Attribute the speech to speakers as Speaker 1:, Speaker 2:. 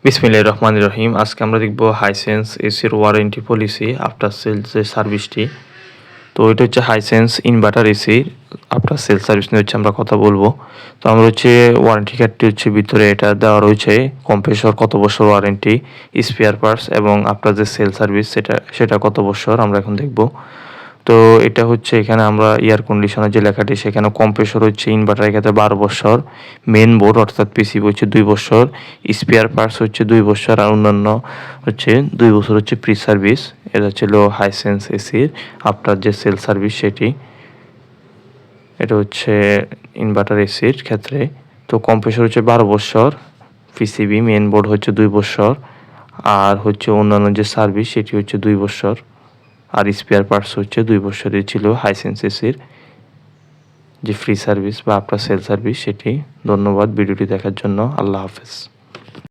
Speaker 1: বিসমিল্লাহির রহমানির রহিম। আজকে আমরা দেখব হাইসেন্স এসির ওয়ারেন্টি পলিসি আফটার সেলস যে সার্ভিসটি। তো এটা হচ্ছে হাইসেন্স ইনভার্টার এসির আফটার সেল সার্ভিস নিয়ে আমরা কথা বলবো। তো আমরা ওয়ারেন্টি কার্ডটি ভিতরে এটা দেওয়া রয়েছে কম্প্রেসর কত বছর ওয়ারেন্টি, স্পেয়ার পার্টস এবং আফটার যে সেল সার্ভিস সেটা কত বছর আমরা এখন দেখব। তো এটা এখানে আমরা এয়ার কন্ডিশনার যে লেখাটি সেখানে কম্প্রেসর ইনভার্টারের ক্ষেত্রে 12 বছর, মেইন বোর্ড অর্থাৎ পিসিবি 2 বছর, স্পেয়ার পার্টস 2 বছর আর অন্যান্য 2 বছর প্রি সার্ভিস। এটা ছিল হাইসেন্স এসির আফটার যে সেল সার্ভিস সেটি। এটা ইনভার্টার এসির ক্ষেত্রে। তো কম্প্রেসর 12 বছর, পিসিবি মেইন বোর্ড 2 বছর আর অন্যান্য যে সার্ভিস সেটি 2 বছর আর স্পেয়ার পার্টস 2 বছরের ছিল হাইসেন্স এসির যে ফ্রি সার্ভিস বা আফটার সেল সার্ভিস সেটি। ধন্যবাদ ভিডিওটি দেখার জন্য। আল্লাহ হাফেজ।